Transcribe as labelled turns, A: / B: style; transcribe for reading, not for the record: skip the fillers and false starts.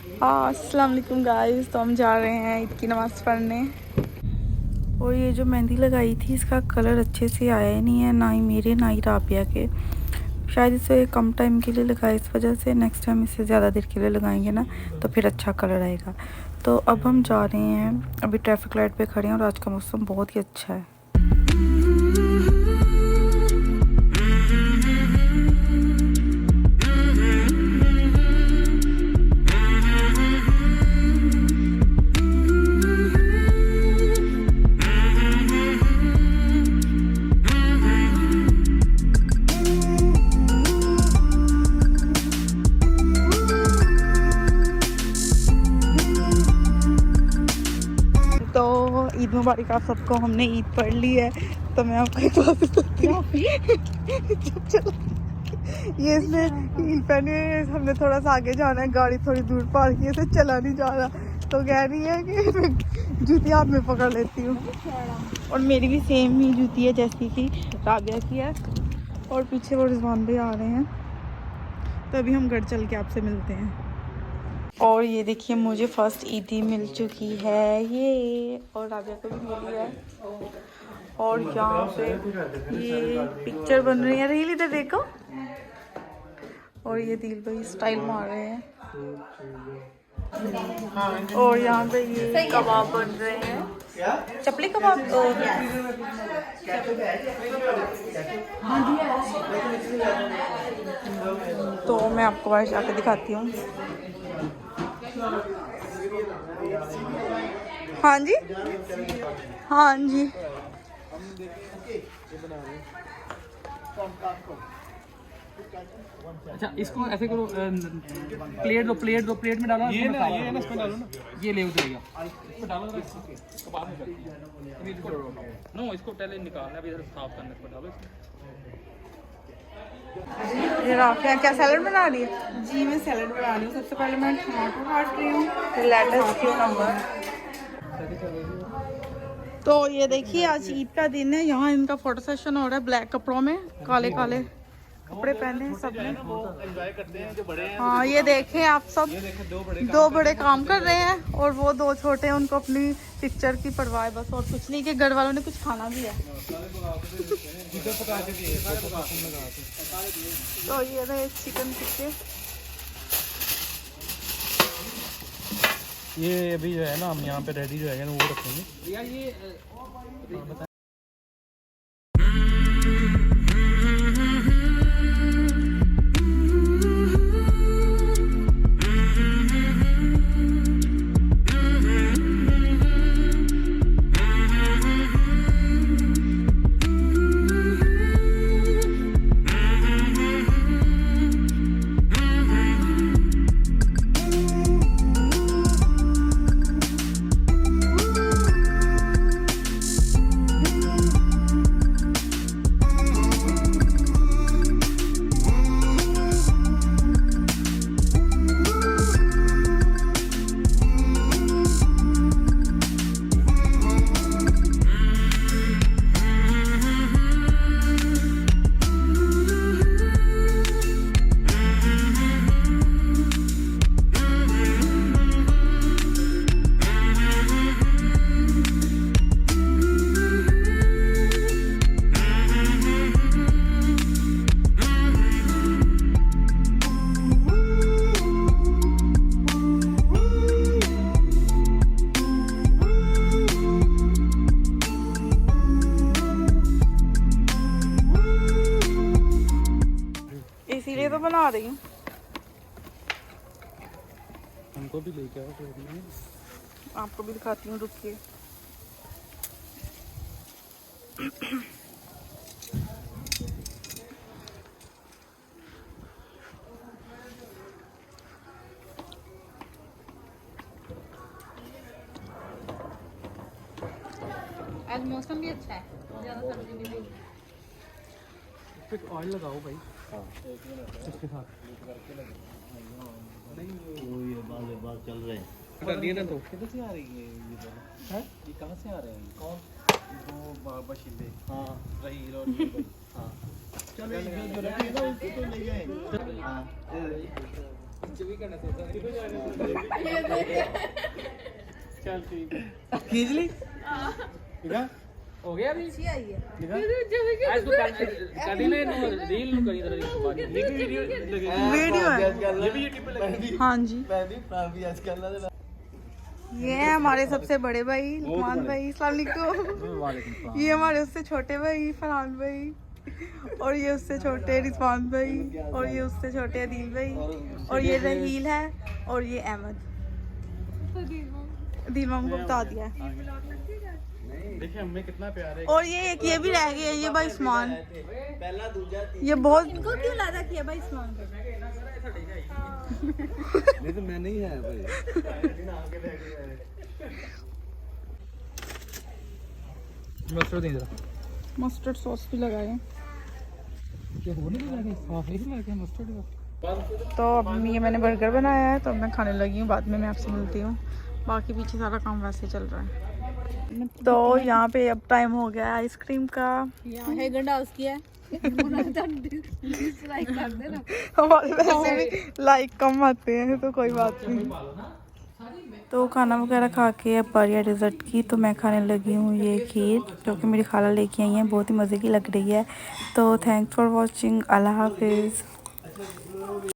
A: अस्सलाम वालेकुम गाइस। तो हम जा रहे हैं ईद की नमाज़ पढ़ने। और ये जो मेहंदी लगाई थी इसका कलर अच्छे से आया ही नहीं है, ना ही मेरे ना ही राबिया के। शायद इसे कम टाइम के लिए लगाया, इस वजह से नेक्स्ट टाइम इसे ज़्यादा देर के लिए लगाएंगे ना तो फिर अच्छा कलर आएगा। तो अब हम जा रहे हैं, अभी ट्रैफिक लाइट पे खड़े हैं और आज का मौसम बहुत ही अच्छा है। तो ईद मुबारक आप सबको। हमने ईद पढ़ ली है तो मैं आपको एक बात बताती हूँ। ये इसने हील पहनी है, हमने थोड़ा सा आगे जाना है, गाड़ी थोड़ी दूर पार्क की, इसे चला नहीं जा रहा। तो कह रही है कि मैं जूती हाथ में पकड़ लेती हूँ। और मेरी भी सेम ही जूती है जैसी कि राबिया की है। और पीछे वो रिजवान भी आ रहे हैं, तो अभी हम घर चल के आपसे मिलते हैं। और ये देखिए मुझे फर्स्ट ईदी मिल चुकी है ये, और राबिया को भी मिली है। और यहाँ पे ये पिक्चर बन रही है, रील इधर देखो। और ये दिल भाई स्टाइल मार रहे हैं। और यहाँ पे ये कबाब बन रहे हैं, चपली कबाब। तो मैं आपको बाहर जाके दिखाती हूँ। हाँ जी, हाँ जी।
B: अच्छा, इसको ऐसे करो, प्लेट में डालो। ये ना इसमें डालो ना, ये ले जाएगा। इसको डालो जरा, कबाब में डालो। नो, इसको पहले निकालना, अभी इधर साफ करने को डालो।
A: ये राफिया क्या सैलड बना रही है? जी मैं सैलड बना रही हूँ। सबसे पहले मैं टमाटर काट रही हूँ, फिर लेटस क्यों नंबर। तो ये देखिए आज ईद का दिन है, यहाँ इनका फोटो सेशन हो रहा है। ब्लैक कपड़ों में काले काले कपड़े पहने हैं सबने।
C: एंजॉय करते हैं जो बड़े हैं।
A: हाँ ये देखें आप सब, दो बड़े काम कर रहे हैं और वो दो छोटे हैं, उनको अपनी पिक्चर की परवाह है बस, और कुछ नहीं। कि घर वालों ने कुछ खाना भी है। तो ये रहे चिकन टिक्के।
C: ये अभी जो है ना हम यहाँ पे रेडी जो है ना वो रखेंगे।
B: यार ये
A: इसीलिए तो बना रही हूँ।
C: हमको भी लेके आओ।
A: आपको भी दिखाती हूँ, रुकिए।
D: आज मौसम भी अच्छा है, ज़्यादा सर्दी भी नहीं।
C: फिर ऑयल लगाओ भाई। इसके साथ
E: ये बात चल रहे हैं।
C: डाल दिए ना तो
B: किधर से आ रही है ये दोनों?
C: है
B: ये कहाँ से आ रहे हैं?
C: कौन
B: दो बशिंदे,
C: हाँ
B: रहील और ये भाई।
C: हाँ चलो जो रखे ना उसको तो ले गए। हाँ
B: भी करना सोचा
C: चल ठीक है
B: खींच ली
C: ठीक है
B: हो गया अभी
D: अच्छी आई है
C: ठीक है
B: आज तो कर दी ना रील नु करी तरह ये भी वीडियो लगेगी
A: वीडियो है
B: ये भी यूट्यूब पे लगेगी
A: हाँ जी
E: मैं भी आजकल ना
A: ये है हमारे सबसे बड़े भाई लुकमान भाई, अस्सलाम वालेकुम।
B: वालेकुम
A: ये हमारे उससे छोटे भाई फरहान भाई, और ये उससे छोटे रिजवान भाई, और ये उससे छोटे अदील भाई, और ये रहील है, और ये अहमद। अदील मामू को बता दिया है।
C: देखिए हमें कितना प्यार है
A: और ये एक ये भी रह गया, ये भाई उस्मान,
E: पहला दूजा
A: ये बहुत
D: इनको क्यों लादा किया भाई इस्मान को?
E: नहीं तो मैं नहीं है भाई
B: मस्टर्ड दे जरा
A: मस्टर्ड सॉस भी लगाए।
B: क्या हो नहीं लगे साफ ही लगे मस्टर्ड का
A: तो अब ये मैंने बर्गर बनाया है, तो मैं खाने लगी हूँ, बाद में मैं आपसे मिलती हूँ। बाकी पीछे सारा काम वैसे चल रहा है। तो यहाँ पे अब टाइम हो गया आइसक्रीम का।
D: यहाँ है गंडा उसकी है डिसलाइक कर देना।
A: हमारे वैसे भी लाइक कम आते हैं, तो कोई बात नहीं। तो खाना वगैरह खा के अब बारी है डिज़र्ट की, तो मैं खाने लगी हूँ ये खीर, जो कि मेरी खाला लेके आई है, बहुत ही मज़े की लग रही है। तो थैंक्स फॉर वॉचिंग, अल्लाह हाफिज़।